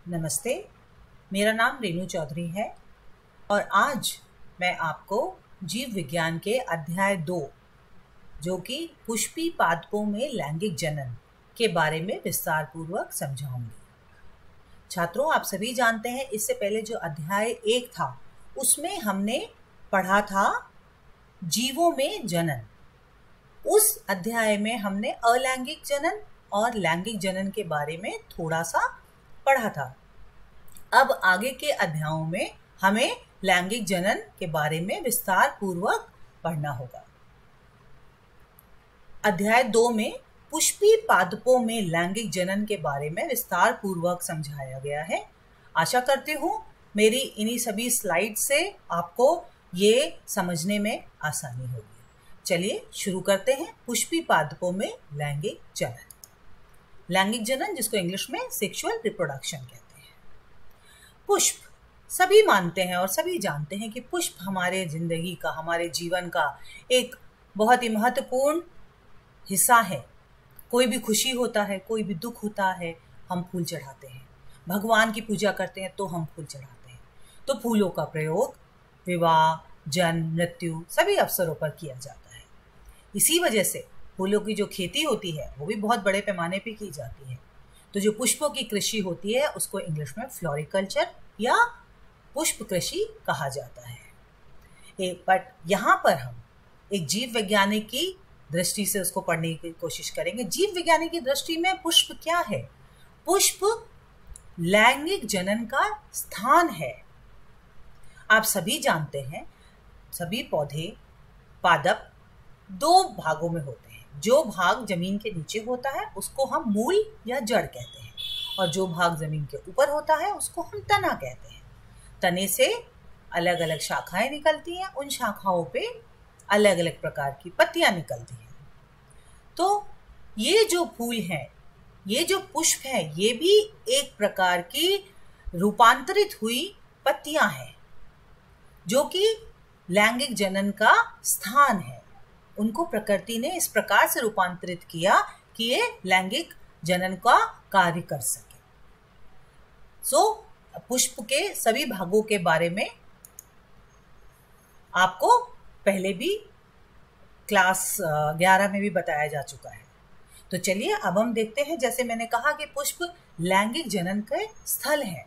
नमस्ते, मेरा नाम रेणु चौधरी है और आज मैं आपको जीव विज्ञान के अध्याय 2 जो कि पुष्पी पादपों में लैंगिक जनन के बारे में विस्तार पूर्वक समझाऊंगी। छात्रों, आप सभी जानते हैं इससे पहले जो अध्याय 1 था उसमें हमने पढ़ा था जीवों में जनन। उस अध्याय में हमने अलैंगिक जनन और लैंगिक जनन के बारे में थोड़ा सा पढ़ा था। अब आगे के अध्यायों में हमें लैंगिक जनन के बारे में विस्तार पूर्वक पढ़ना होगा। अध्याय 2 में पुष्पी पादपों में लैंगिक जनन के बारे में विस्तार पूर्वक समझाया गया है। आशा करती हूँ मेरी इन्हीं सभी स्लाइड से आपको ये समझने में आसानी होगी। चलिए शुरू करते हैं। पुष्पी पादपों में लैंगिक जनन। लैंगिक जनन, जिसको इंग्लिश में सेक्सुअल रिप्रोडक्शन कहते हैं। पुष्प, सभी मानते हैं और सभी जानते हैं कि पुष्प हमारे जिंदगी का, हमारे जीवन का एक बहुत ही महत्वपूर्ण हिस्सा है। कोई भी खुशी होता है, कोई भी दुख होता है, हम फूल चढ़ाते हैं। भगवान की पूजा करते हैं तो हम फूल चढ़ाते हैं। तो फूलों का प्रयोग विवाह, जन्म, मृत्यु सभी अवसरों पर किया जाता है। इसी वजह से फूलों की जो खेती होती है वो भी बहुत बड़े पैमाने पे की जाती है। तो जो पुष्पों की कृषि होती है उसको इंग्लिश में फ्लोरिकल्चर या पुष्प कृषि कहा जाता है। बट यहाँ पर हम एक जीव वैज्ञानिक की दृष्टि से उसको पढ़ने की कोशिश करेंगे। जीव वैज्ञानिक की दृष्टि में पुष्प क्या है? पुष्प लैंगिक जनन का स्थान है। आप सभी जानते हैं सभी पौधे, पादप 2 भागों में होते हैं। जो भाग जमीन के नीचे होता है उसको हम मूल या जड़ कहते हैं और जो भाग जमीन के ऊपर होता है उसको हम तना कहते हैं। तने से अलग अलग शाखाएं निकलती हैं, उन शाखाओं पे अलग अलग प्रकार की पत्तियां निकलती हैं। तो ये जो फूल हैं, ये जो पुष्प हैं, ये भी एक प्रकार की रूपांतरित हुई पत्तियां हैं जो कि लैंगिक जनन का स्थान है। उनको प्रकृति ने इस प्रकार से रूपांतरित किया कि ये लैंगिक जनन का कार्य कर सके। पुष्प के सभी भागों के बारे में आपको पहले भी क्लास 11 में भी बताया जा चुका है। तो चलिए अब हम देखते हैं। जैसे मैंने कहा कि पुष्प लैंगिक जनन के स्थल है,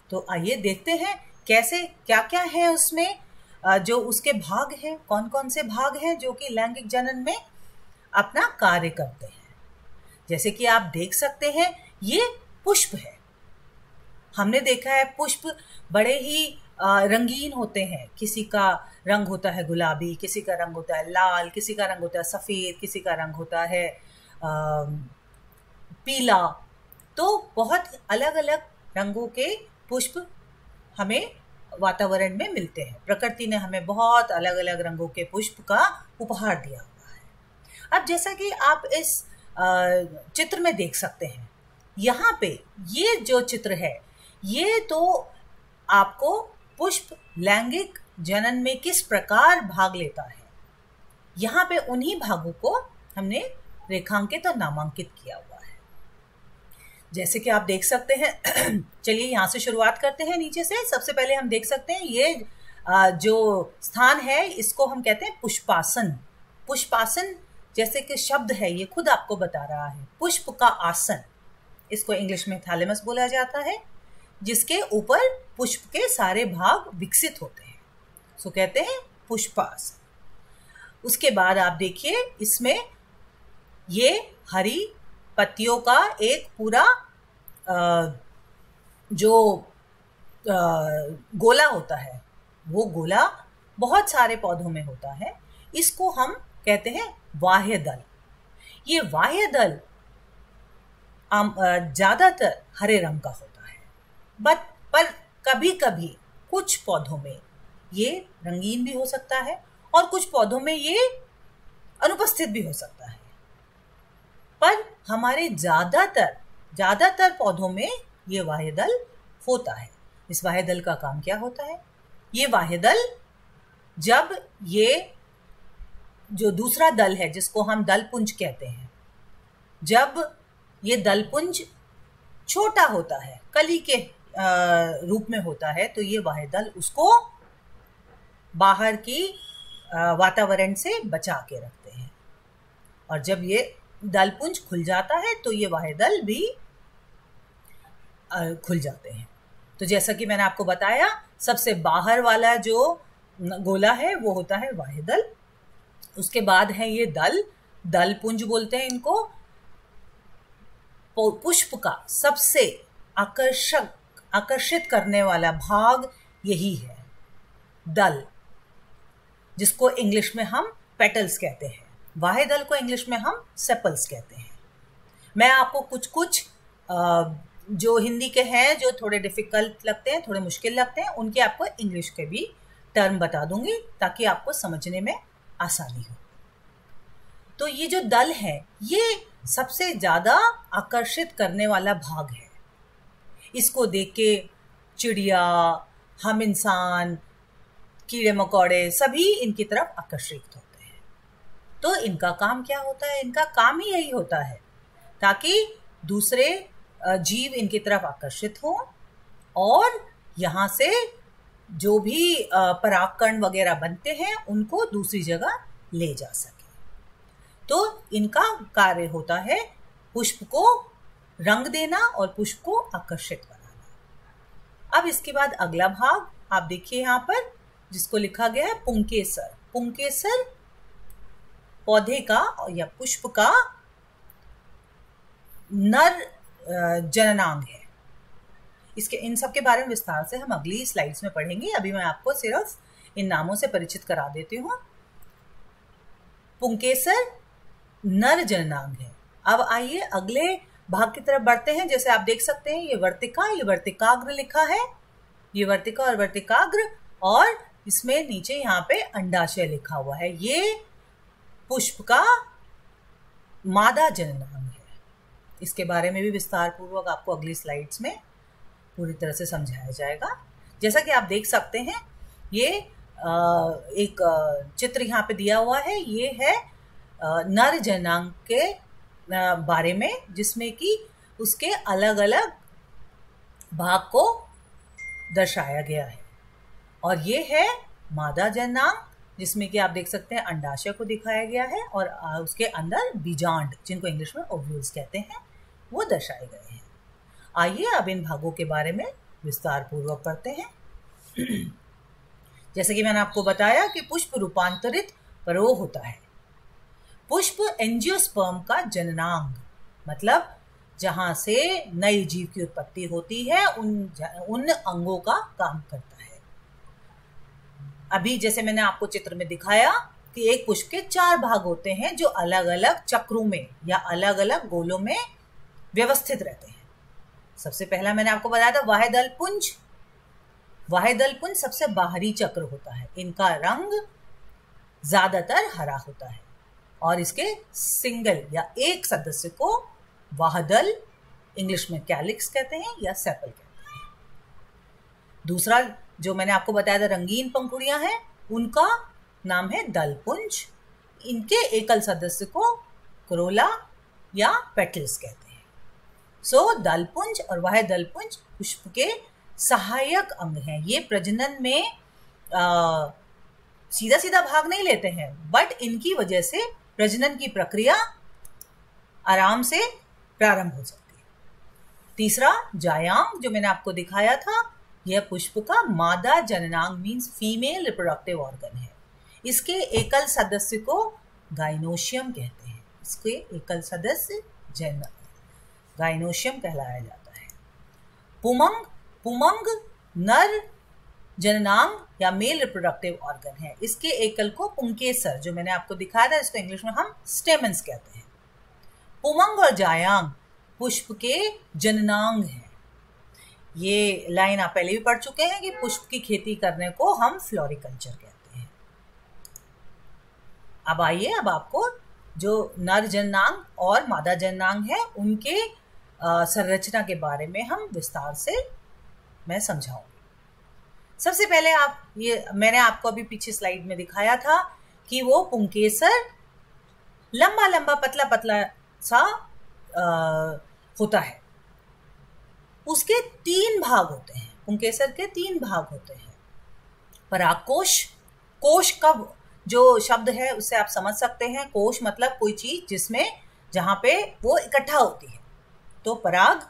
तो आइए देखते हैं कैसे, क्या क्या है उसमें, जो उसके भाग हैं, कौन कौन से भाग हैं जो कि लैंगिक जनन में अपना कार्य करते हैं। जैसे कि आप देख सकते हैं ये पुष्प है। हमने देखा है पुष्प बड़े ही रंगीन होते हैं। किसी का रंग होता है गुलाबी, किसी का रंग होता है लाल, किसी का रंग होता है सफ़ेद, किसी का रंग होता है पीला। तो बहुत अलग अलग रंगों के पुष्प हमें वातावरण में मिलते हैं। प्रकृति ने हमें बहुत अलग अलग रंगों के पुष्प का उपहार दिया हुआ है। अब जैसा कि आप इस चित्र में देख सकते हैं, यहाँ पे ये जो चित्र है ये तो आपको पुष्प लैंगिक जनन में किस प्रकार भाग लेता है, यहाँ पे उन्हीं भागों को हमने रेखांकित और नामांकित किया हुआ है। जैसे कि आप देख सकते हैं चलिए यहाँ से शुरुआत करते हैं नीचे से। सबसे पहले हम देख सकते हैं ये जो स्थान है इसको हम कहते हैं पुष्पासन। पुष्पासन जैसे कि शब्द है ये खुद आपको बता रहा है, पुष्प का आसन। इसको इंग्लिश में थैलेमस बोला जाता है, जिसके ऊपर पुष्प के सारे भाग विकसित होते हैं, सो कहते हैं पुष्पासन। उसके बाद आप देखिए इसमें ये हरी पत्तियों का एक पूरा जो गोला होता है, वो गोला बहुत सारे पौधों में होता है। इसको हम कहते हैं बाह्य दल। ये बाह्य दल ज्यादातर हरे रंग का होता है, पर कभी कभी कुछ पौधों में ये रंगीन भी हो सकता है और कुछ पौधों में ये अनुपस्थित भी हो सकता है। पर हमारे ज्यादातर पौधों में ये बाह्य दल होता है। इस बाह्य दल का काम क्या होता है? ये बाह्य दल, जब ये जो दूसरा दल है जिसको हम दलपुंज कहते हैं, जब ये दलपुंज छोटा होता है, कली के रूप में होता है, तो ये वाहिदल उसको बाहर की वातावरण से बचा के रखते हैं। और जब ये दलपुंज खुल जाता है तो ये वाहिदल भी खुल जाते हैं। तो जैसा कि मैंने आपको बताया, सबसे बाहर वाला जो गोला है वो होता है वाहिदल। उसके बाद है ये दलपुंज बोलते हैं इनको। पुष्प का सबसे आकर्षित करने वाला भाग यही है, दल, जिसको इंग्लिश में हम पेटल्स कहते हैं। वाहिदल को इंग्लिश में हम सेपल्स कहते हैं। मैं आपको कुछ जो हिंदी के हैं, जो थोड़े डिफिकल्ट लगते हैं, थोड़े मुश्किल लगते हैं, उनके आपको इंग्लिश के भी टर्म बता दूंगी ताकि आपको समझने में आसानी हो। तो ये जो दल है ये सबसे ज़्यादा आकर्षित करने वाला भाग है। इसको देख के चिड़िया, हम इंसान, कीड़े मकोड़े सभी इनकी तरफ आकर्षित होते हैं। तो इनका काम क्या होता है? इनका काम ही यही होता है ताकि दूसरे जीव इनकी तरफ आकर्षित हो और यहाँ से जो भी परागकण वगैरह बनते हैं उनको दूसरी जगह ले जा सके। तो इनका कार्य होता है पुष्प को रंग देना और पुष्प को आकर्षित बनाना। अब इसके बाद अगला भाग आप देखिए यहाँ पर, जिसको लिखा गया है पुंकेसर। पुंकेसर पौधे का या पुष्प का नर जननांग है। इन सब के बारे में विस्तार से हम अगली स्लाइड्स में पढ़ेंगे। अभी मैं आपको सिर्फ इन नामों से परिचित करा देती हूँ। पुंकेसर नर जननांग है। अब आइए अगले भाग की तरफ बढ़ते हैं। जैसे आप देख सकते हैं ये वर्तिकाग्र लिखा है, ये वर्तिका और वर्तिकाग्र, और इसमें नीचे यहाँ पे अंडाशय लिखा हुआ है। ये पुष्प का मादा जननांग है। इसके बारे में भी विस्तार पूर्वक आपको अगली स्लाइड्स में पूरी तरह से समझाया जाएगा। जैसा कि आप देख सकते हैं ये एक चित्र यहाँ पे दिया हुआ है। ये है नर जननांग के बारे में, जिसमें कि उसके अलग अलग भाग को दर्शाया गया है। और ये है मादा जननांग, जिसमें कि आप देख सकते हैं अंडाशय को दिखाया गया है और उसके अंदर बीजांड, जिनको इंग्लिश में ओव्यूल्स कहते हैं, वो दर्शाए गए हैं। आइए अब इन भागों के बारे में विस्तार पूर्वक पढ़ते हैं। जैसे कि मैंने आपको बताया कि पुष्प रूपांतरित परोह होता है। पुष्प एंजियोस्पर्म का जननांग, मतलब जहां से नई जीव की उत्पत्ति होती है, उन अंगों का काम करता है। अभी जैसे मैंने आपको चित्र में दिखाया कि एक पुष्प के 4 भाग होते हैं जो अलग अलग चक्रों में या अलग अलग गोलों में व्यवस्थित रहते हैं। सबसे पहला मैंने आपको बताया था वाहिदल पुंज। वाहिदल पुंज सबसे बाहरी चक्र होता है। इनका रंग ज्यादातर हरा होता है और इसके सिंगल या एक सदस्य को वाहदल, इंग्लिश में कैलिक्स कहते हैं या सेपल कहते हैं। दूसरा जो मैंने आपको बताया था रंगीन पंखुड़ियां हैं, उनका नाम है दलपुंज। इनके एकल सदस्य को करोला या पेटल्स कहते हैं। सो दलपुंज और वाहिदलपुंज पुष्प के सहायक अंग हैं। ये प्रजनन में सीधा सीधा भाग नहीं लेते हैं, बट इनकी वजह से प्रजनन की प्रक्रिया आराम से प्रारंभ हो जाती है। तीसरा जायांग, जो मैंने आपको दिखाया था, यह पुष्प का मादा जननांग मीन्स फीमेल रिप्रोडक्टिव ऑर्गन है। इसके एकल सदस्य को गाइनोशियम कहते हैं। इसके एकल सदस्य गाइनोशियम कहलाया जाता है। पुमंग नर जननांग या मेल रिप्रोडक्टिव ऑर्गन है। इसके एकल को पुंकेसर, जो मैंने आपको दिखाया था, इसको इंग्लिश में हम स्टेमन्स कहते हैं। पुमंग और जायांग पुष्प के जननांग हैं। ये लाइन आप पहले भी पढ़ चुके हैं कि पुष्प की खेती करने को हम फ्लोरिकल्चर कहते हैं। अब आइए, अब आपको जो नर जननांग और मादा जननांग है उनके संरचना के बारे में हम विस्तार से मैं समझाऊंगी। सबसे पहले मैंने आपको अभी पीछे स्लाइड में दिखाया था कि वो पुंकेसर लंबा लंबा पतला पतला सा होता है। उसके 3 भाग होते हैं, पुंकेसर के 3 भाग होते हैं। परागकोश, कोश का जो शब्द है उससे आप समझ सकते हैं, कोश मतलब कोई चीज जिसमें जहां पे वो इकट्ठा होती है। तो पराग,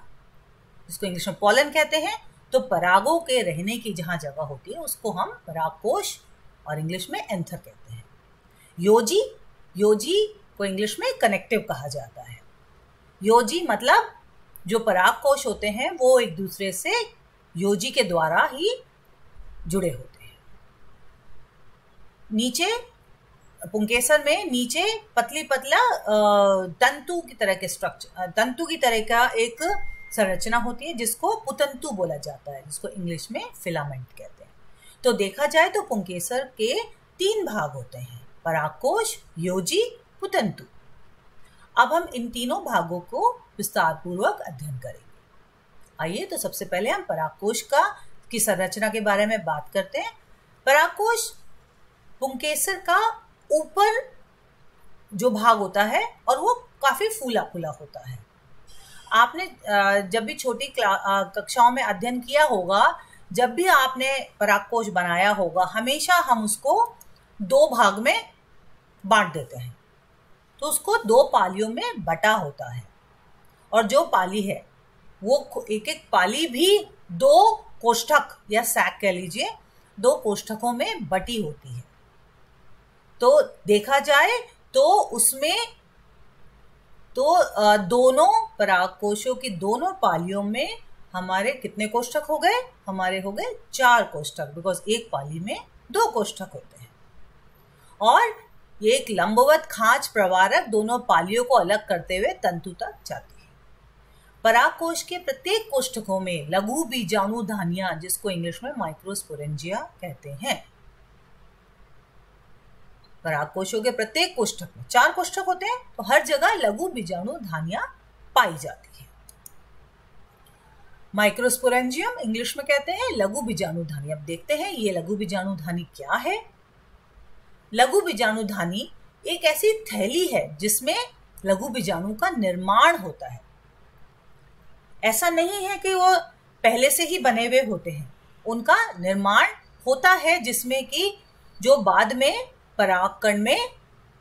जिसको इंग्लिश में पॉलन कहते हैं, तो परागों के रहने की जहां जगह होती है उसको हम परागकोश और इंग्लिश में एंथर कहते हैं। योजी, योजी को इंग्लिश में कनेक्टिव कहा जाता है। योजी मतलब जो परागकोश होते हैं वो एक दूसरे से योजी के द्वारा ही जुड़े होते हैं। नीचे पुंकेसर में नीचे पतली पतला तंतु की तरह के स्ट्रक्चर, तंतु की तरह का एक संरचना होती है जिसको पुतंतु बोला जाता है, जिसको इंग्लिश में फिलामेंट कहते हैं। तो देखा जाए तो पुंकेसर के 3 भाग होते हैं, परागकोश, योजी, पुतंतु। अब हम इन तीनों भागों को विस्तार पूर्वक अध्ययन करेंगे। आइए तो सबसे पहले हम परागकोश की संरचना के बारे में बात करते हैं। परागकोश पुंकेसर का ऊपर जो भाग होता है और वो काफी फूला फूला होता है। आपने जब भी छोटी कक्षाओं में अध्ययन किया होगा, जब भी आपने परागकोश बनाया होगा, हमेशा हम उसको 2 भाग में बांट देते हैं। तो उसको 2 पालियों में बटा होता है, और जो पाली है वो एक एक पाली भी 2 कोष्ठक या सैक कह लीजिए, 2 कोष्ठकों में बटी होती है। तो देखा जाए तो उसमें तो दोनों परागकोशों की दोनों पालियों में हमारे कितने कोष्ठक हो गए? हमारे हो गए 4 कोष्ठक, बिकॉज एक पाली में 2 कोष्ठक होते हैं। और ये एक लंबवत खांच प्रवारक दोनों पालियों को अलग करते हुए तंतु तक जाती है। परागकोश के प्रत्येक कोष्ठकों में लघु बीजाणु धानियां, जिसको इंग्लिश में माइक्रोस्पोरेंजिया कहते हैं। परागकोशों के प्रत्येक कोष्ठक में 4 कोष्ठक होते हैं, तो हर जगह लघु बीजाणु धानियां पाई जाती है। माइक्रोस्पोरेंजियम इंग्लिश में कहते हैं लघु बीजाणु धानी। अब देखते हैं ये लघु बीजाणु धानी क्या है। लघु बीजाणु धानी एक ऐसी थैली है जिसमें लघु बीजाणु का निर्माण होता है। ऐसा नहीं है कि वो पहले से ही बने हुए होते हैं, उनका निर्माण होता है जिसमें कि जो बाद में परागकण में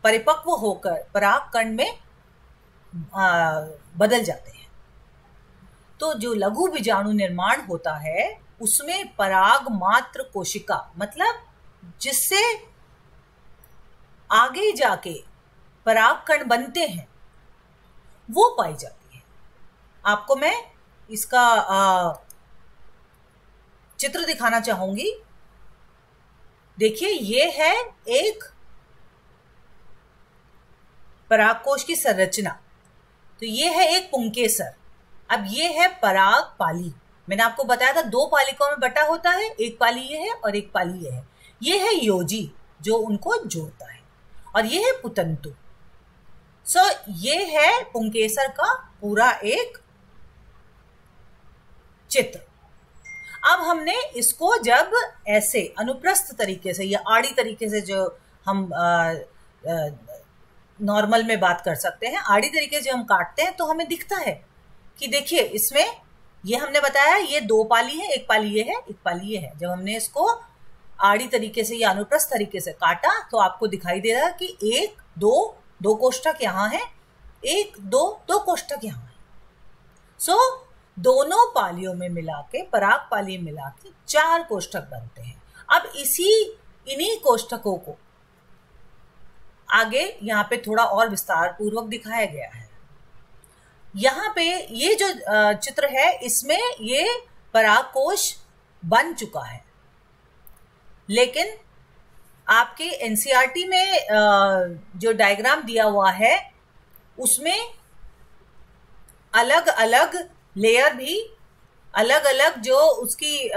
परिपक्व होकर परागकण में बदल जाते हैं। तो जो लघु बीजाणु निर्माण होता है उसमें पराग मात्र कोशिका, मतलब जिससे आगे जाके परागकण बनते हैं, वो पाई जाती है। आपको मैं इसका चित्र दिखाना चाहूंगी। देखिए, ये है एक परागकोश की संरचना। तो ये है एक पुंकेसर। अब ये है पराग पाली। मैंने आपको बताया था 2 पालिकाओं में बटा होता है, एक पाली ये है और एक पाली ये है। ये है योजी जो उनको जोड़ता है, और ये है पुतंतु। ये है पुंकेसर का पूरा एक चित्र। अब हमने इसको जब ऐसे अनुप्रस्थ तरीके से या आड़ी तरीके से, जो हम नॉर्मल में बात कर सकते हैं, आड़ी तरीके से हम काटते हैं तो हमें दिखता है कि देखिए इसमें ये हमने बताया ये 2 पाली है, एक पाली ये है, एक पाली ये है। जब हमने इसको आड़ी तरीके से या अनुप्रस्थ तरीके से काटा तो आपको दिखाई दे रहा है कि 1 2 कोष्ठक यहाँ है, 1 2 कोष्ठक यहाँ है। दोनों पालियों में मिला के, पराग पाली मिला के 4 कोष्ठक बनते हैं। अब इन्हीं कोष्ठकों को आगे यहाँ पे थोड़ा और विस्तार पूर्वक दिखाया गया है। यहाँ पे ये जो चित्र है इसमें ये परागकोश बन चुका है, लेकिन आपके एनसीईआरटी में जो डायग्राम दिया हुआ है उसमें अलग अलग लेयर भी, अलग अलग जो उसकी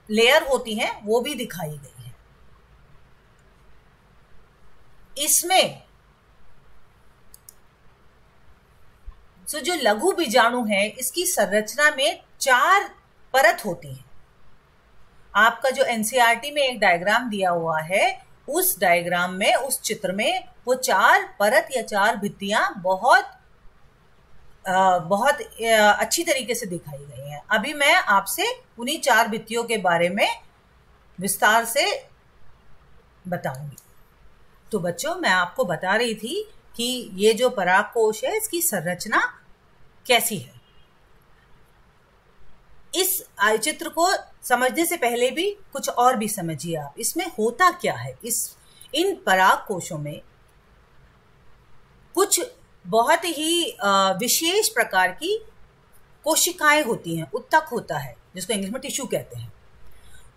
लेयर होती हैं वो भी दिखाई गई है। इसमें जो लघु बीजाणु है इसकी संरचना में 4 परत होती है। आपका जो एनसीईआरटी में एक डायग्राम दिया हुआ है, उस डायग्राम में, उस चित्र में वो 4 परत या 4 भित्तियां बहुत बहुत अच्छी तरीके से दिखाई गई हैं। अभी मैं आपसे उन्हीं 4 भित्तियों के बारे में विस्तार से बताऊंगी। तो बच्चों, मैं आपको बता रही थी कि ये जो पराग कोश है, इसकी संरचना कैसी है। इस चित्र को समझने से पहले भी कुछ और भी समझिए आप, इसमें होता क्या है। इन पराग कोशों में कुछ बहुत ही विशेष प्रकार की कोशिकाएं होती हैं, उत्तक होता है जिसको इंग्लिश में टिश्यू कहते हैं।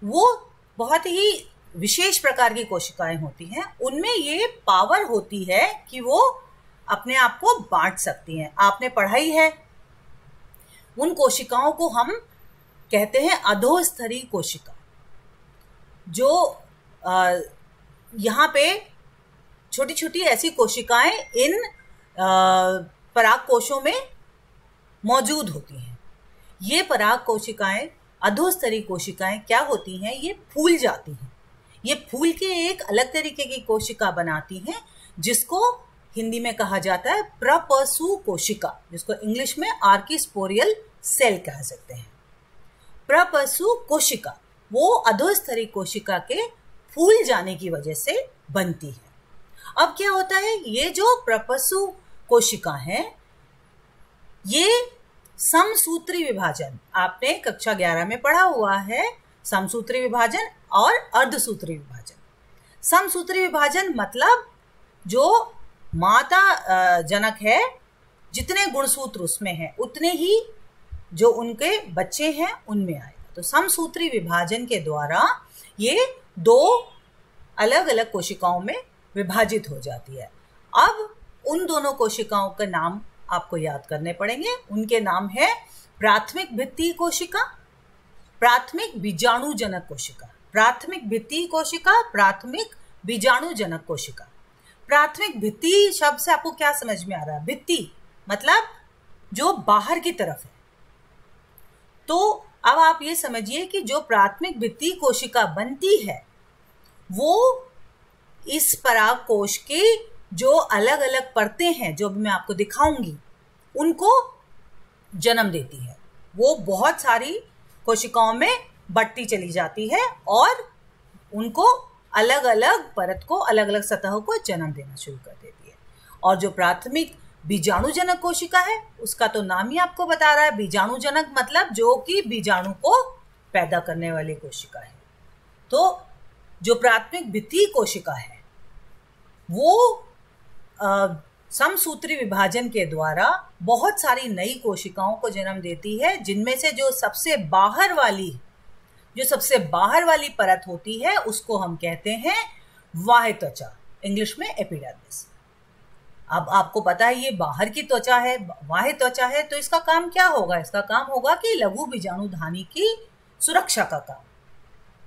वो बहुत ही विशेष प्रकार की कोशिकाएं होती हैं। उनमें ये पावर होती है कि वो अपने आप को बांट सकती हैं। आपने पढ़ाई है, उन कोशिकाओं को हम कहते हैं अधोस्तरीय कोशिका। जो यहाँ पे छोटी छोटी ऐसी कोशिकाएं इन पराग कोशों में मौजूद होती हैं। ये पराग कोशिकाएं, अधोस्तरीय कोशिकाएं क्या होती हैं, ये फूल जाती हैं। ये फूल के एक अलग तरीके की कोशिका बनाती हैं, जिसको हिंदी में कहा जाता है प्रपसु कोशिका, जिसको इंग्लिश में आर्किस्पोरियल सेल कह सकते हैं। प्रपसु कोशिका वो अधोस्तरीय कोशिका के फूल जाने की वजह से बनती है। अब क्या होता है, ये जो प्रपसु कोशिका है, ये समसूत्री विभाजन, आपने कक्षा 11 में पढ़ा हुआ है, समसूत्री विभाजन और अर्धसूत्री विभाजन। समसूत्री विभाजन मतलब जो माता जनक है, जितने गुणसूत्र उसमें हैं उतने ही जो उनके बच्चे हैं उनमें आएगा। तो समसूत्री विभाजन के द्वारा ये 2 अलग अलग कोशिकाओं में विभाजित हो जाती है। अब उन दोनों कोशिकाओं का नाम आपको याद करने पड़ेंगे। उनके नाम है प्राथमिक भित्ति कोशिका, प्राथमिक बीजाणुजनक कोशिका। प्राथमिक भित्ति कोशिका, प्राथमिक बीजाणुजनक कोशिका। प्राथमिक भित्ति शब्द से आपको क्या समझ में आ रहा है? भित्ति मतलब जो बाहर की तरफ है। तो अब आप ये समझिए कि जो प्राथमिक भित्ति कोशिका बनती है, वो इस पराग कोश के जो अलग अलग परतें हैं, जो भी मैं आपको दिखाऊंगी, उनको जन्म देती है। वो बहुत सारी कोशिकाओं में बढ़ती चली जाती है और उनको अलग अलग परत को, अलग अलग सतह को जन्म देना शुरू कर देती है। और जो प्राथमिक बीजाणुजनक कोशिका है, उसका तो नाम ही आपको बता रहा है, बीजाणुजनक मतलब जो कि बीजाणु को पैदा करने वाली कोशिका है। तो जो प्राथमिक भित्ति कोशिका है, वो समसूत्री विभाजन के द्वारा बहुत सारी नई कोशिकाओं को जन्म देती है, जिनमें से जो सबसे बाहर वाली परत होती है उसको हम कहते हैं बाह्य त्वचा, इंग्लिश में एपिडर्मिस। अब आपको पता है ये बाहर की त्वचा है, बाह्य त्वचा है, तो इसका काम क्या होगा? इसका काम होगा कि लघु बीजाणुधानी की सुरक्षा का काम।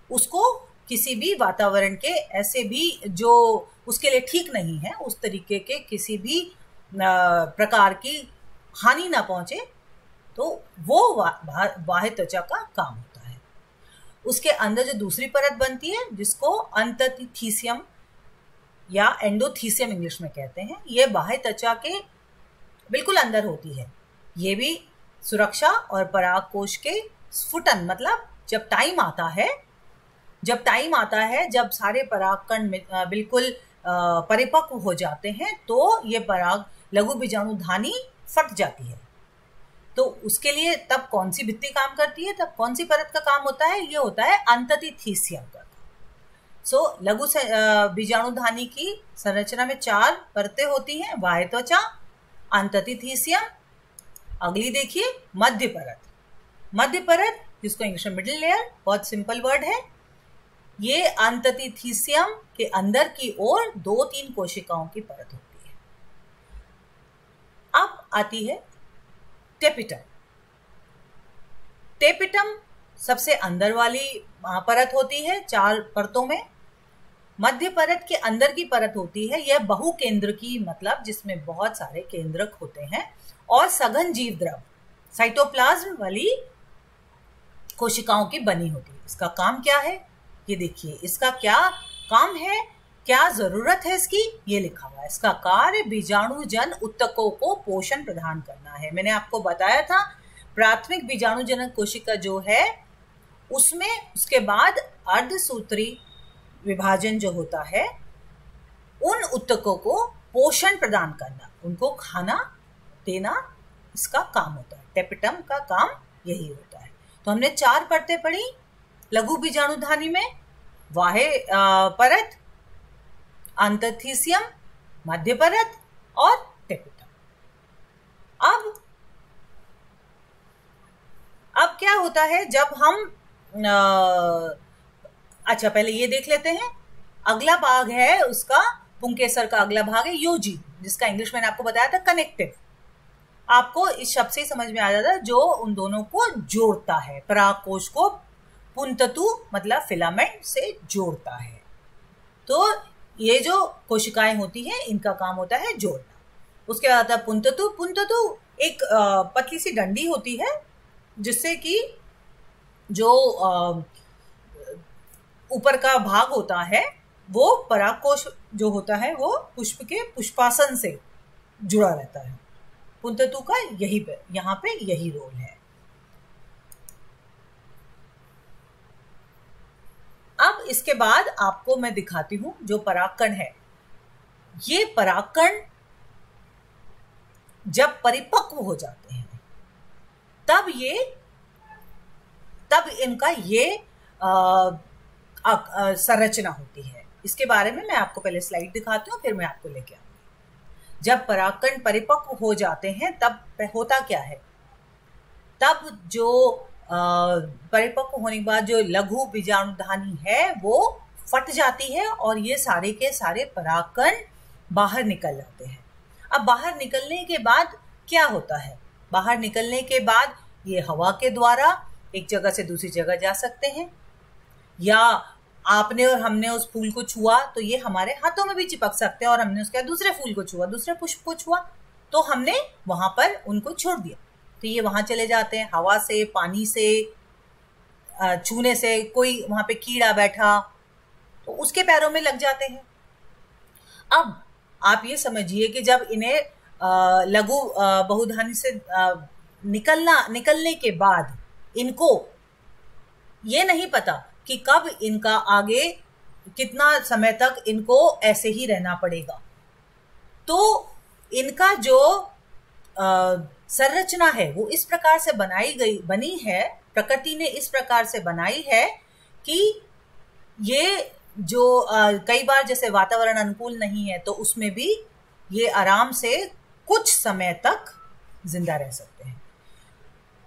उसको किसी भी वातावरण के ऐसे भी जो उसके लिए ठीक नहीं है, उस तरीके के किसी भी प्रकार की हानि ना पहुंचे, तो वो बाह्य त्वचा का काम होता है। उसके अंदर जो दूसरी परत बनती है, जिसको अंतथिसियम या एंडोथीसियम इंग्लिश में कहते हैं, ये बाह्य त्वचा के बिल्कुल अंदर होती है। ये भी सुरक्षा और पराग कोश के स्फुटन, मतलब जब टाइम आता है, जब सारे परागकण बिल्कुल परिपक्व हो जाते हैं, तो ये पराग लघु बीजाणुधानी फट जाती है। तो उसके लिए तब कौन सी भित्ति काम करती है, तब कौन सी परत का काम होता है? ये होता है अंतथिसियम का। सो लघु बीजाणुधानी की संरचना में 4 परतें होती हैं, बाह्य त्वचा, अंतथिसियम, अगली देखिए मध्य परत जिसको इंग्लिश में मिडिल लेयर, बहुत सिंपल वर्ड है। ये अंतथिसियम के अंदर की ओर 2-3 कोशिकाओं की परत होती है। अब आती है टेपिटम सबसे अंदर वाली परत होती है 4 परतों में। मध्य परत के अंदर की परत होती है, यह बहुकेंद्रकी, मतलब जिसमें बहुत सारे केंद्रक होते हैं, और सघन जीव द्रव साइटोप्लाज्म वाली कोशिकाओं की बनी होती है। इसका काम क्या है? ये देखिए, इसका क्या काम है क्या जरूरत है इसकी, ये लिखा हुआ है। इसका कार्य बीजाणुजन उत्तकों को पोषण प्रदान करना है। मैंने आपको बताया था प्राथमिक बीजाणुजनक कोशिका जो है उसमें उसके बाद अर्धसूत्री विभाजन जो होता है, उन उत्तकों को पोषण प्रदान करना, उनको खाना देना, इसका काम होता है। टेपिटम का काम यही होता है। तो हमने 4 परतें पढ़ी लघु बीजाणुधानी में, बाह्य परत, अंतरथीसियम, मध्य परत और टेपिटम। अब क्या होता है जब हम अच्छा पहले ये देख लेते हैं। अगला भाग है उसका, पुंकेसर का अगला भाग है योजी, जिसका इंग्लिश मैंने आपको बताया था कनेक्टिव। आपको इस शब्द से समझ में आ जाता है, जो उन दोनों को जोड़ता है। परागकोश को पुंततु मतलब फिलामेंट से जोड़ता है। तो ये जो कोशिकाएं होती हैं इनका काम होता है जोड़ना। उसके बाद आता है पुंततु। पुंततु एक पतली सी डंडी होती है जिससे कि जो ऊपर का भाग होता है वो परागकोश जो होता है वो पुष्प के पुष्पासन से जुड़ा रहता है। पुंततु का यहाँ पे यही रोल है। अब इसके बाद आपको मैं दिखाती हूं जो परागकण है। ये परागकण जब परिपक्व हो जाते हैं तब इनका ये संरचना होती है। इसके बारे में मैं आपको पहले स्लाइड दिखाती हूँ, फिर मैं आपको लेके आऊंगी। जब परागकण परिपक्व हो जाते हैं तब होता क्या है, तब जो परिपक्व होने के बाद जो लघु बीजाणुधानी है वो फट जाती है और ये सारे के सारे परागकण बाहर निकल जाते हैं। अब बाहर निकलने के बाद क्या होता है, बाहर निकलने के बाद ये हवा के द्वारा एक जगह से दूसरी जगह जा सकते हैं, या आपने और हमने उस फूल को छुआ तो ये हमारे हाथों में भी चिपक सकते हैं, और हमने उसके दूसरे फूल को छुआ, दूसरे पुष्प को छुआ तो हमने वहां पर उनको छोड़ दिया, तो ये वहां चले जाते हैं। हवा से, पानी से, छूने से, कोई वहां पे कीड़ा बैठा तो उसके पैरों में लग जाते हैं। अब आप ये समझिए कि जब इन्हें लघु बहुधानी से निकलने के बाद इनको ये नहीं पता कि कब इनका आगे कितना समय तक इनको ऐसे ही रहना पड़ेगा। तो इनका जो संरचना है वो इस प्रकार से बनी है, प्रकृति ने इस प्रकार से बनाई है कि ये जो कई बार जैसे वातावरण अनुकूल नहीं है तो उसमें भी ये आराम से कुछ समय तक जिंदा रह सकते हैं।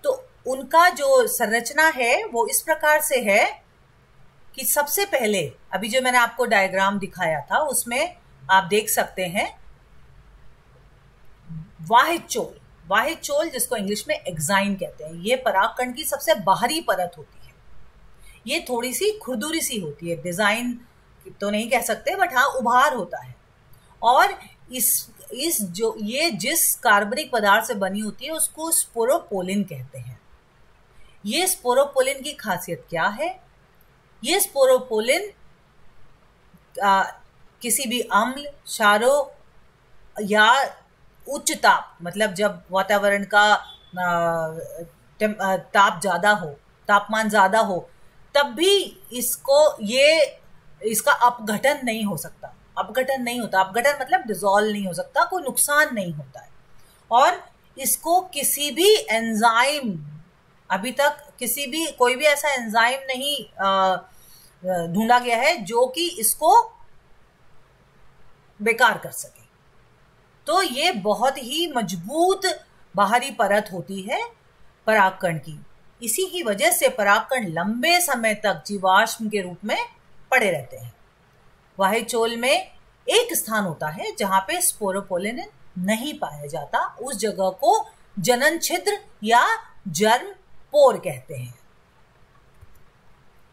तो उनका जो संरचना है वो इस प्रकार से है कि सबसे पहले अभी जो मैंने आपको डायग्राम दिखाया था उसमें आप देख सकते हैं वाहिद चोल जिसको इंग्लिश में एक्साइन कहते हैं, ये परागकण की सबसे बाहरी परत होती है। ये थोड़ी सी खुरदुरी सी होती है, डिजाइन तो नहीं कह सकते बट हाँ उभार होता है। और ये जिस कार्बनिक पदार्थ से बनी होती है उसको स्पोरोपोलिन कहते हैं। ये स्पोरोपोलिन की खासियत क्या है, ये स्पोरोपोलिन किसी भी अम्ल, क्षारों या उच्च ताप, मतलब जब वातावरण का तापमान ज्यादा हो तब भी इसका अपघटन नहीं हो सकता। अपघटन मतलब डिसॉल्व नहीं हो सकता, कोई नुकसान नहीं होता है। और इसको किसी भी एंजाइम, अभी तक कोई भी ऐसा एंजाइम नहीं ढूंढा गया है जो कि इसको बेकार कर सके। तो ये बहुत ही मजबूत बाहरी परत होती है परागकण की। इसी की वजह से परागकण लंबे समय तक जीवाश्म के रूप में पड़े रहते हैं। वाहिद चोल में एक स्थान होता है जहां पे स्पोरोपोलिन नहीं पाया जाता, उस जगह को जनन छिद्र या जर्म पोर कहते हैं।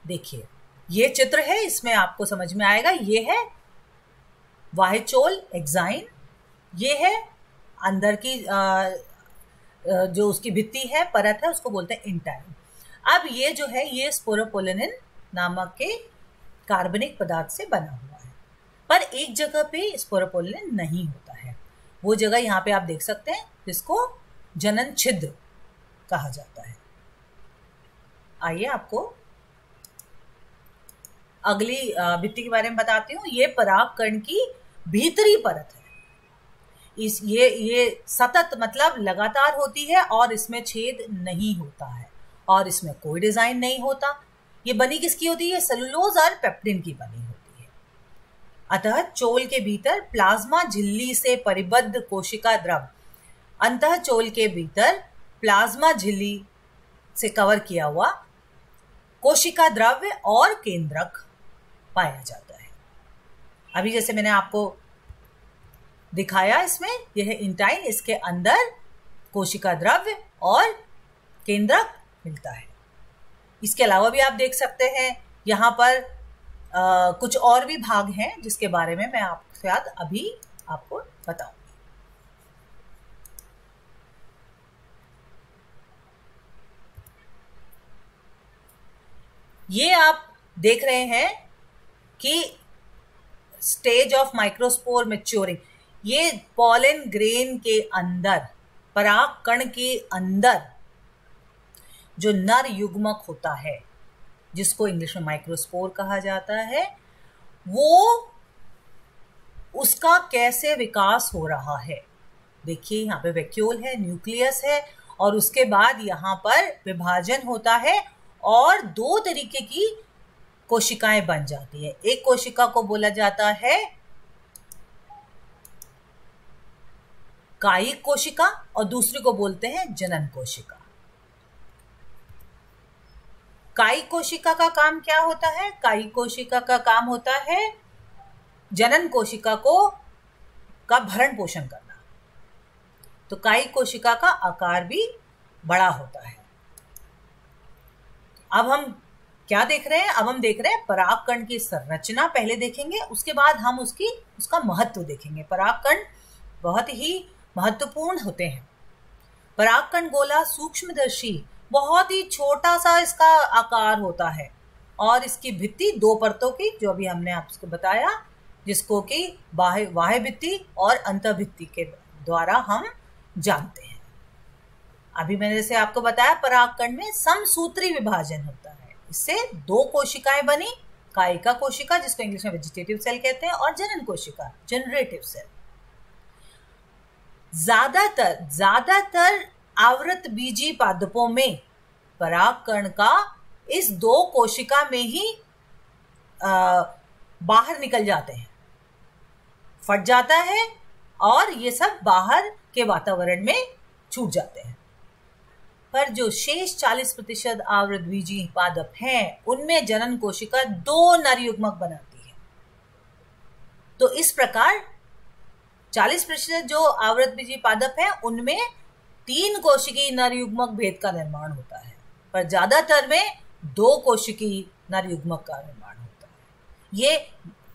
देखिए ये चित्र है, इसमें आपको समझ में आएगा। ये है वाहिद चोल एक्साइन, ये है अंदर की जो उसकी भित्ति है, परत है, उसको बोलते हैं इंटाइन। अब ये जो है ये स्पोरोपोलिन नामक के कार्बनिक पदार्थ से बना हुआ है। पर एक जगह पे स्पोरोपोलिन नहीं होता है, वो जगह यहाँ पे आप देख सकते हैं जिसको जनन छिद्र कहा जाता है। आइए आपको अगली भित्ति के बारे में बताती हूँ। ये परागकण की भीतरी परत है। ये सतत मतलब लगातार होती है और इसमें छेद नहीं होता है और इसमें कोई डिजाइन नहीं होता। ये बनी किसकी होती है? सेलुलोज और पेप्टिन की बनी होती है। अतः चोल के भीतर प्लाज्मा झिल्ली से परिबद्ध कोशिका द्रव, अंतः चोल के भीतर प्लाज्मा झिल्ली से कवर किया हुआ कोशिका द्रव्य और केंद्रक पाया जाता है। अभी जैसे मैंने आपको दिखाया, इसमें यह इंटाइन, इसके अंदर कोशिका द्रव्य और केंद्रक मिलता है। इसके अलावा भी आप देख सकते हैं यहाँ पर कुछ और भी भाग हैं जिसके बारे में मैं आपके साथ अभी आपको बताऊंगी। ये आप देख रहे हैं कि स्टेज ऑफ माइक्रोस्पोर मैच्योरिंग, ये पॉलन ग्रेन के अंदर, पराग कण के अंदर जो नर युग्मक होता है जिसको इंग्लिश में माइक्रोस्पोर कहा जाता है, वो उसका कैसे विकास हो रहा है। देखिए यहाँ पे वैक्यूल है, न्यूक्लियस है और उसके बाद यहाँ पर विभाजन होता है और दो तरीके की कोशिकाएं बन जाती है। एक कोशिका को बोला जाता है कायिक कोशिका और दूसरी को बोलते हैं जनन कोशिका। कायिक कोशिका का काम क्या होता है? कायिक कोशिका का काम होता है जनन कोशिका का भरण पोषण करना। तो कायिक कोशिका का आकार भी बड़ा होता है। अब हम क्या देख रहे हैं? अब हम देख रहे हैं परागकण की संरचना पहले देखेंगे, उसके बाद हम उसका महत्व देखेंगे। परागकण बहुत ही महत्वपूर्ण होते हैं। परागकण गोला सूक्ष्मदर्शी, बहुत ही छोटा सा इसका आकार होता है और इसकी भित्ति दो परतों की, जो अभी हमने आपको बताया, जिसको कि बाह्य भित्ति और अंतः भित्ति के द्वारा हम जानते हैं। अभी मैंने जैसे आपको बताया परागकण में समसूत्री विभाजन होता है। इससे दो कोशिकाएं बनी, कायिका कोशिका जिसको इंग्लिश में वेजिटेटिव सेल कहते हैं और जनन कोशिका जनरेटिव सेल। ज्यादातर आवृत बीजी पादपों में परागकण का इस दो कोशिका में ही बाहर निकल जाते हैं, फट जाता है और ये सब बाहर के वातावरण में छूट जाते हैं। पर जो शेष 40% आवृत बीजी पादप हैं, उनमें जनन कोशिका दो नर युग्मक बनाती है। तो इस प्रकार 40% जो आवृत बीजी पादप हैं, उनमें 3 कोशिकीय नर युग्मक भेद का निर्माण होता है, पर ज्यादातर में 2 कोशिकीय नर युग्मक का निर्माण होता है। ये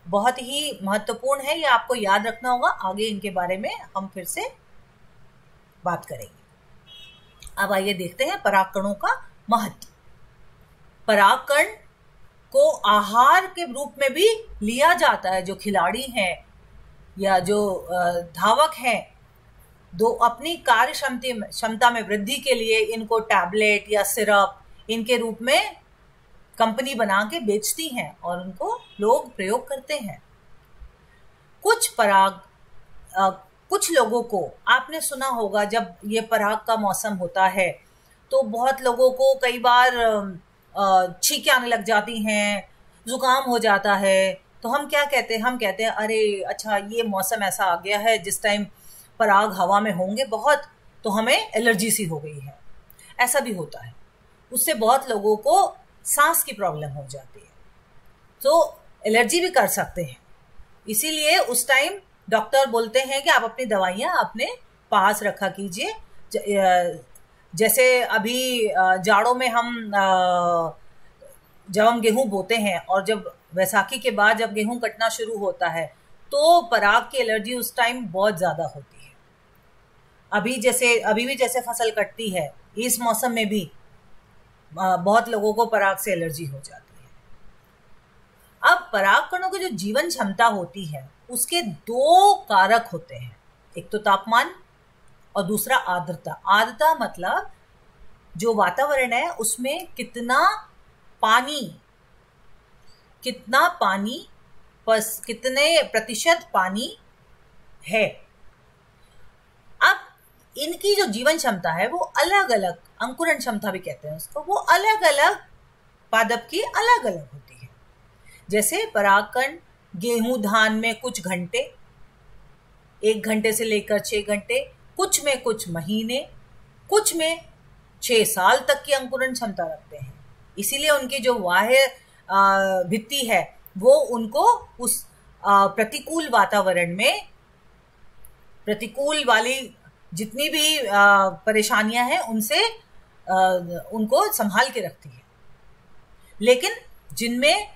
बहुत ही महत्वपूर्ण है, ये आपको याद रखना होगा। आगे इनके बारे में हम फिर से बात करेंगे। अब आइए देखते हैं परागकणों का महत्व। परागकण को आहार के रूप में भी लिया जाता है। जो खिलाड़ी हैं या जो धावक हैं, दो अपनी कार्य क्षमता में वृद्धि के लिए इनको टैबलेट या सिरप इनके रूप में कंपनी बना के बेचती हैं और उनको लोग प्रयोग करते हैं। कुछ लोगों को आपने सुना होगा, जब ये पराग का मौसम होता है तो बहुत लोगों को कई बार छींकें आने लग जाती हैं, जुकाम हो जाता है। तो हम क्या कहते हैं? हम कहते हैं अरे अच्छा, ये मौसम ऐसा आ गया है जिस टाइम पराग हवा में होंगे बहुत, तो हमें एलर्जी सी हो गई है। ऐसा भी होता है। उससे बहुत लोगों को सांस की प्रॉब्लम हो जाती है, तो एलर्जी भी कर सकते हैं। इसीलिए उस टाइम डॉक्टर बोलते हैं कि आप अपनी दवाइयाँ अपने पास रखा कीजिए। जैसे अभी जाड़ों में जब हम गेहूं बोते हैं और जब वैसाखी के बाद जब गेहूं कटना शुरू होता है, तो पराग की एलर्जी उस टाइम बहुत ज़्यादा होती है। अभी भी जैसे फसल कटती है, इस मौसम में भी बहुत लोगों को पराग से एलर्जी हो जाती है। अब परागकणों की जो जीवन क्षमता होती है उसके दो कारक होते हैं, एक तो तापमान और दूसरा आर्द्रता। आर्द्रता मतलब जो वातावरण है उसमें कितना पानी कितने प्रतिशत पानी है। अब इनकी जो जीवन क्षमता है वो अलग अलग, अंकुरण क्षमता भी कहते हैं उसको, वो अलग अलग पादप की अलग अलग होती है। जैसे परागकण गेहूं धान में कुछ घंटे, 1 घंटे से लेकर 6 घंटे, कुछ में कुछ महीने, कुछ में 6 साल तक की अंकुरण क्षमता रखते हैं। इसीलिए उनकी जो बाह्य भित्ति है वो उनको उस प्रतिकूल वातावरण में, प्रतिकूल वाली जितनी भी परेशानियां हैं उनसे उनको संभाल के रखती है। लेकिन जिनमें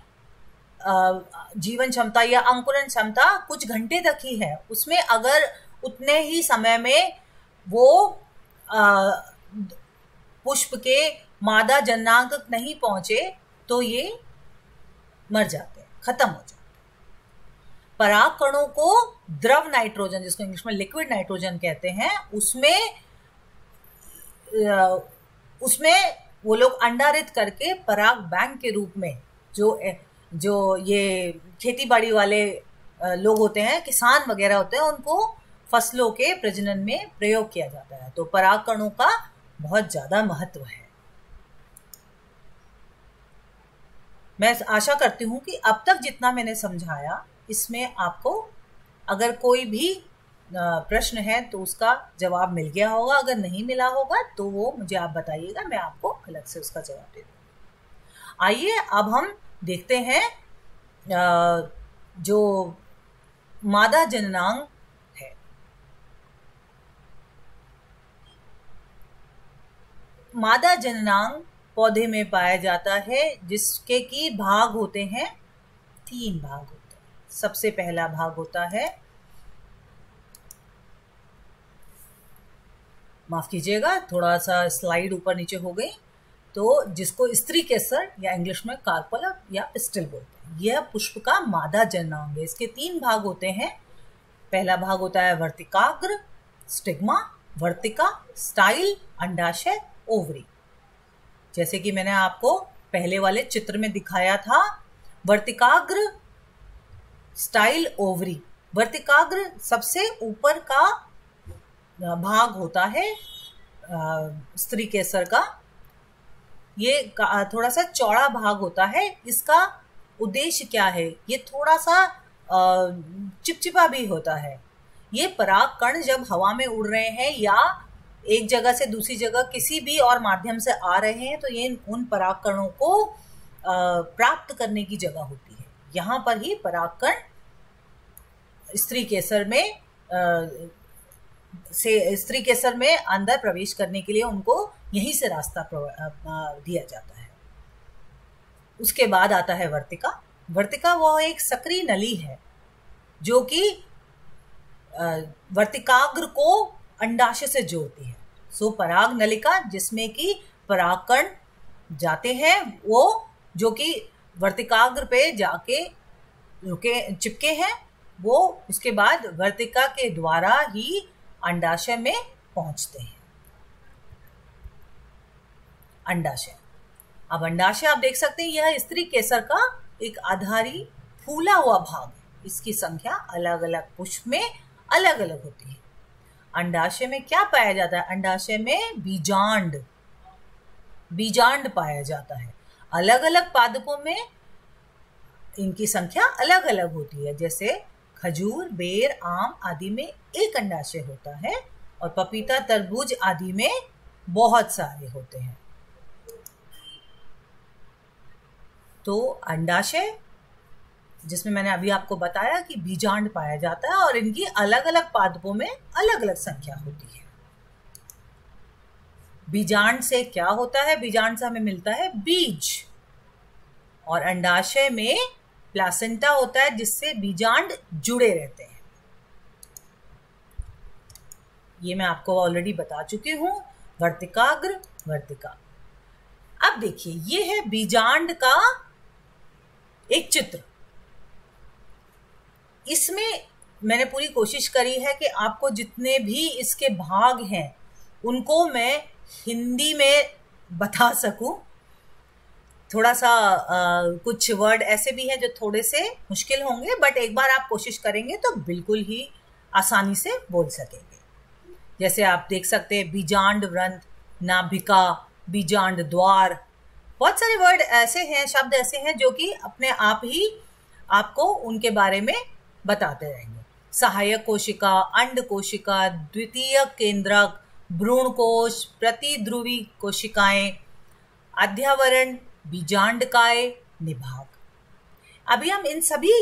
जीवन क्षमता या अंकुरण क्षमता कुछ घंटे तक ही है, उसमें अगर उतने ही समय में वो पुष्प के मादा जननांग तक नहीं पहुंचे तो ये मर जाते हैं, खत्म हो जाते हैं। परागकणों को द्रव नाइट्रोजन, जिसको इंग्लिश में लिक्विड नाइट्रोजन कहते हैं, उसमें वो लोग अंडारित करके पराग बैंक के रूप में, जो ये खेती बाड़ी वाले लोग होते हैं, किसान वगैरह होते हैं, उनको फसलों के प्रजनन में प्रयोग किया जाता है। तो परागकणों का बहुत ज्यादा महत्व है। मैं आशा करती हूं कि अब तक जितना मैंने समझाया इसमें आपको अगर कोई भी प्रश्न है तो उसका जवाब मिल गया होगा। अगर नहीं मिला होगा तो वो मुझे आप बताइएगा, मैं आपको अलग से उसका जवाब दे दूंगी। आइए अब हम देखते हैं जो मादा जननांग है। मादा जननांग पौधे में पाया जाता है, जिसके की भाग होते हैं, 3 भाग होते हैं। सबसे पहला भाग होता है, माफ कीजिएगा थोड़ा सा स्लाइड ऊपर नीचे हो गई, तो जिसको स्त्री केसर या इंग्लिश में कार्पल या पिस्टिल बोलते हैं, यह पुष्प का मादा जननांग है। इसके 3 भाग होते हैं। पहला भाग होता है वर्तिकाग्र, स्टिग्मा, वर्तिका, स्टाइल, अंडाशय, ओवरी। जैसे कि मैंने आपको पहले वाले चित्र में दिखाया था, वर्तिकाग्र, स्टाइल, ओवरी। वर्तिकाग्र सबसे ऊपर का भाग होता है स्त्री केसर का। ये थोड़ा सा चौड़ा भाग होता है। इसका उद्देश्य क्या है? ये थोड़ा सा चिपचिपा भी होता है। ये परागकण जब हवा में उड़ रहे हैं या एक जगह से दूसरी जगह किसी भी और माध्यम से आ रहे हैं, तो ये उन परागकणों को प्राप्त करने की जगह होती है। यहाँ पर ही परागकण स्त्री केसर में अंदर प्रवेश करने के लिए उनको यहीं से रास्ता दिया जाता है। उसके बाद आता है वर्तिका। वर्तिका वह एक सक्रिय नली है जो कि वर्तिकाग्र को अंडाशय से जोड़ती है। सो पराग नलिका, जिसमें कि परागकण जाते हैं, वो जो कि वर्तिकाग्र पे जाके चिपके हैं, वो उसके बाद वर्तिका के द्वारा ही अंडाशय में पहुंचते हैं। अंडाशय, अब अंडाशय आप देख सकते हैं, यह स्त्री केसर का एक आधारी फूला हुआ भाग है। इसकी संख्या अलग अलग पुष्प में अलग अलग होती है। अंडाशय में क्या पाया जाता है? अंडाशय में बीजांड पाया जाता है। अलग अलग पादपों में इनकी संख्या अलग अलग होती है। जैसे खजूर, बेर, आम आदि में एक अंडाशय होता है और पपीता, तरबूज आदि में बहुत सारे होते हैं। तो अंडाशय, जिसमें मैंने अभी आपको बताया कि बीजांड पाया जाता है और इनकी अलग अलग पादपों में अलग अलग संख्या होती है। बीजांड से क्या होता है? बीजांड से हमें मिलता है बीज, और अंडाशय में प्लासेंटा होता है जिससे बीजांड जुड़े रहते हैं। ये मैं आपको ऑलरेडी बता चुकी हूं, वर्तिकाग्र, वर्तिका। अब देखिए, ये है बीजांड का एक चित्र। इसमें मैंने पूरी कोशिश करी है कि आपको जितने भी इसके भाग हैं उनको मैं हिंदी में बता सकूं। थोड़ा सा कुछ वर्ड ऐसे भी हैं जो थोड़े से मुश्किल होंगे, बट एक बार आप कोशिश करेंगे तो बिल्कुल ही आसानी से बोल सकेंगे। जैसे आप देख सकते हैं बीजांड व्रंत, नाभिका, बीजांड द्वार, बहुत सारे वर्ड ऐसे हैं, शब्द ऐसे हैं जो कि अपने आप ही आपको उनके बारे में बताते रहेंगे। सहायक कोशिका, अंड कोशिका, द्वितीय केंद्रक, भ्रूण कोश, प्रतिध्रुवी कोशिकाएं, अध्यावरण, बीजांडकाय, निभाग। अभी हम इन सभी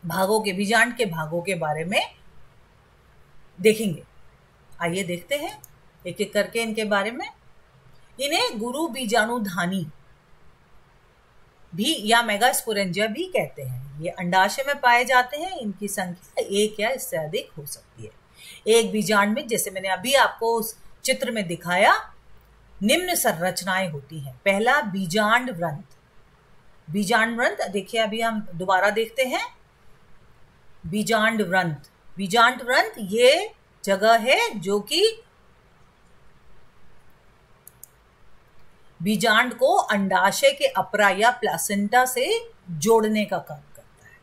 भागों के, बीजांड के भागों के बारे में देखेंगे। आइए देखते हैं एक एक करके इनके बारे में। इन्हें गुरु बीजाणुधानी भी या मेगास्पोरेंजिया भी कहते हैं। ये अंडाशय में पाए जाते हैं। इनकी संख्या एक या इससे अधिक हो सकती है। एक बीजांड में, जैसे मैंने अभी आपको उस चित्र में दिखाया, निम्न संरचनाएं होती हैं। पहला बीजांड व्रंत। बीजांड व्रंत देखिए, अभी हम दोबारा देखते हैं। बीजांड व्रंत, बीजांड व्रंत ये जगह है जो कि बीजांड को अंडाशय के अपरा या प्लासेंटा से जोड़ने का काम करता है।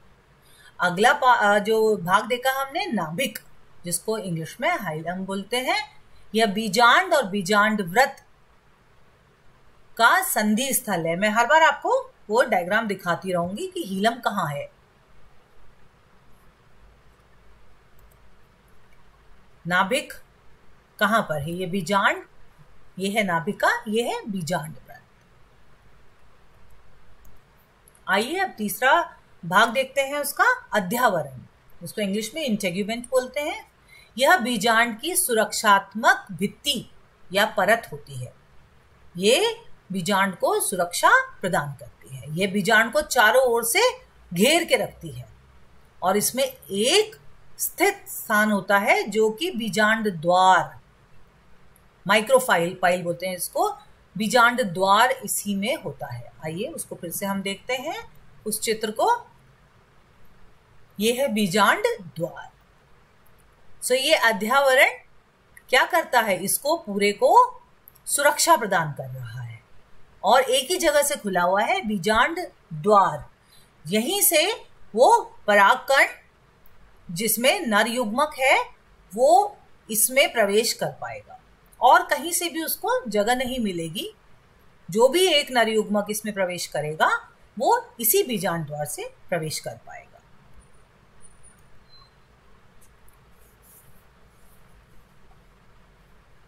अगला जो भाग देखा हमने, नाभिक, जिसको इंग्लिश में हाइलम बोलते हैं। यह बीजांड और बीजांड व्रत का संधि स्थल है। मैं हर बार आपको वो डायग्राम दिखाती रहूंगी कि हीलम कहाँ है। नाभिक कहां पर है? ये बीजांड, ये है नाभिका, ये है बीजांड व्रत। आइए अब तीसरा भाग देखते हैं उसका, अध्यावरण। उसको इंग्लिश में इंटेग्यूमेंट बोलते हैं। यह बीजांड की सुरक्षात्मक भित्ति या परत होती है। ये बीजांड को सुरक्षा प्रदान करती है। ये बीजांड को चारों ओर से घेर के रखती है और इसमें एक स्थित स्थान होता है जो कि बीजांड द्वार, माइक्रोफाइल पाइल बोलते हैं इसको, बीजांड द्वार इसी में होता है। आइए उसको फिर से हम देखते हैं उस चित्र को। ये है बीजांड द्वार। सो ये अध्यावरण क्या करता है? इसको पूरे को सुरक्षा प्रदान कर रहा है और एक ही जगह से खुला हुआ है बीजांड द्वार। यहीं से वो परागकण जिसमें नर युग्मक है वो इसमें प्रवेश कर पाएगा और कहीं से भी उसको जगह नहीं मिलेगी। जो भी एक नर युग्मक इसमें प्रवेश करेगा वो इसी बीजांड द्वार से प्रवेश कर पाएगा।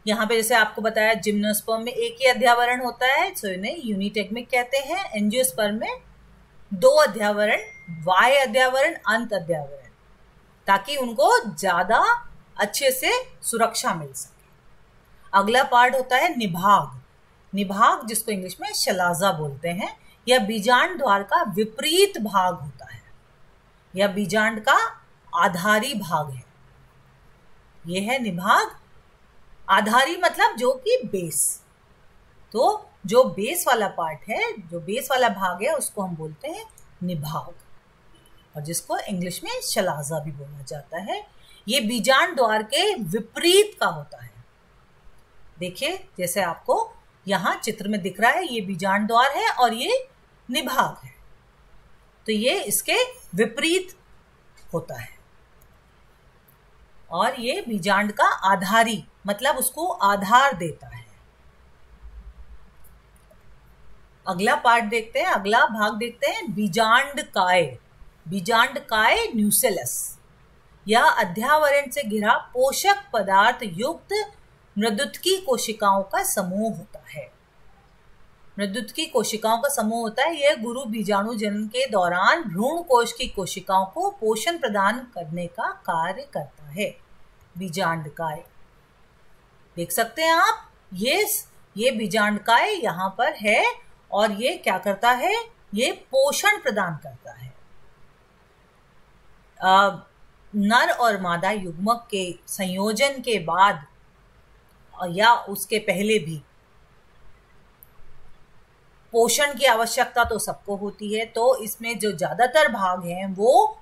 यहाँ पे जैसे आपको बताया, जिम्नोस्पर्म में एक ही अध्यावरण होता है, सो इन्हें यूनिटेग्मिक कहते हैं। एंजियोस्पर्म में दो अध्यावरण, बाह्य अध्यावरण, अंत अध्यावरण, ताकि उनको ज्यादा अच्छे से सुरक्षा मिल सके। अगला पार्ट होता है निभाग। निभाग जिसको इंग्लिश में शलाजा बोलते हैं, यह बीजांड द्वार का विपरीत भाग होता है। यह बीजांड का आधारी भाग है। यह है निभाग। आधारी मतलब जो कि बेस। तो जो बेस वाला पार्ट है, जो बेस वाला भाग है, उसको हम बोलते हैं निभाग, और जिसको इंग्लिश में शलाजा भी बोला जाता है। ये बीजांड द्वार के विपरीत का होता है। देखिए जैसे आपको यहां चित्र में दिख रहा है, ये बीजांड द्वार है और ये निभाग है, तो ये इसके विपरीत होता है। और ये बीजांड का आधारी मतलब उसको आधार देता है। अगला पार्ट देखते हैं, अगला भाग देखते हैं, बीजांड काय। बीजांड काय न्यूसेलस, यह अध्यावरण से घिरा पोषक पदार्थ युक्त मृदुतकी कोशिकाओं का समूह होता है। मृदुतकी कोशिकाओं का समूह होता है। यह गुरु बीजाणु जनन के दौरान भ्रूण कोश की कोशिकाओं को पोषण प्रदान करने का कार्य करता है। बीजांड काय देख सकते हैं आप, ये बीजांड काय यहाँ पर है और ये क्या करता है? ये पोषण प्रदान करता है। नर और मादा युग्मक के संयोजन के बाद या उसके पहले भी पोषण की आवश्यकता तो सबको होती है, तो इसमें जो ज्यादातर भाग हैं वो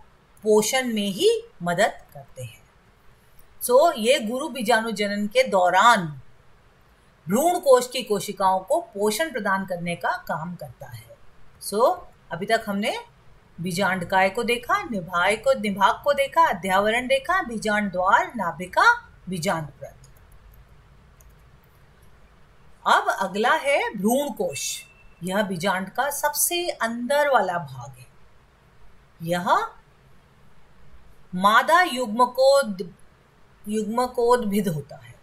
पोषण में ही मदद करते हैं। ये गुरु बीजाणु जनन के दौरान भ्रूण कोश की कोशिकाओं को पोषण प्रदान करने का काम करता है। अभी तक हमने बीजांडकाय को देखा, निभाग को देखा, अध्यावरण देखा, बीजांड द्वार, नाभिका, बीजांड परत। अब अगला है भ्रूण कोश। यह बीजांड का सबसे अंदर वाला भाग है। यह मादा युग्मकोद्भिद होता है।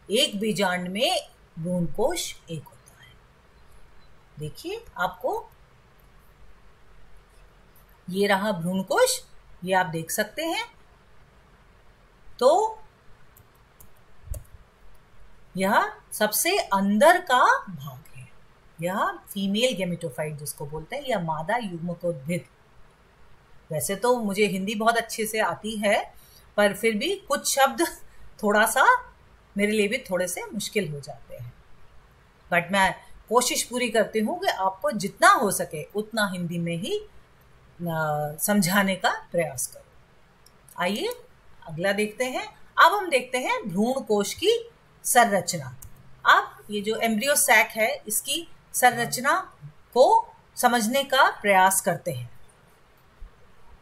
एक बीजांड में भ्रूण कोश एक होता है। देखिए, आपको ये रहा भ्रूण कोश, ये आप देख सकते हैं। तो यह सबसे अंदर का भाग है। यह फीमेल गेमेटोफाइट जिसको बोलते हैं, यह मादा युग्मकोद्भिद। वैसे तो मुझे हिंदी बहुत अच्छे से आती है, पर फिर भी कुछ शब्द थोड़ा सा मेरे लिए भी थोड़े से मुश्किल हो जाते हैं। बट मैं कोशिश पूरी करती हूँ कि आपको जितना हो सके उतना हिंदी में ही समझाने का प्रयास करो। आइए अगला देखते हैं। अब हम देखते हैं भ्रूण कोश की संरचना। अब ये जो एम्ब्रियो सैक है, इसकी संरचना को समझने का प्रयास करते हैं।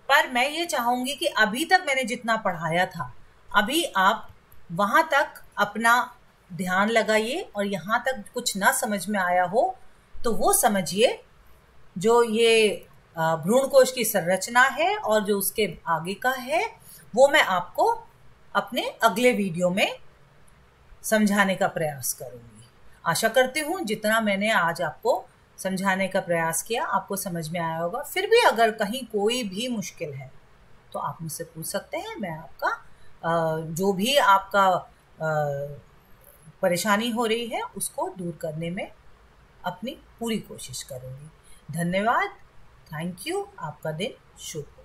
पर मैं ये चाहूंगी कि अभी तक मैंने जितना पढ़ाया था, अभी आप वहां तक अपना ध्यान लगाइए, और यहां तक कुछ ना समझ में आया हो तो वो समझिए। जो ये भ्रूण कोश की संरचना है और जो उसके आगे का है, वो मैं आपको अपने अगले वीडियो में समझाने का प्रयास करूंगी। आशा करती हूँ जितना मैंने आज आपको समझाने का प्रयास किया आपको समझ में आया होगा। फिर भी अगर कहीं कोई भी मुश्किल है तो आप मुझसे पूछ सकते हैं। मैं आपका जो भी आपका परेशानी हो रही है उसको दूर करने में अपनी पूरी कोशिश करूंगी। धन्यवाद। Thank you. आपका दिन शुभ हो।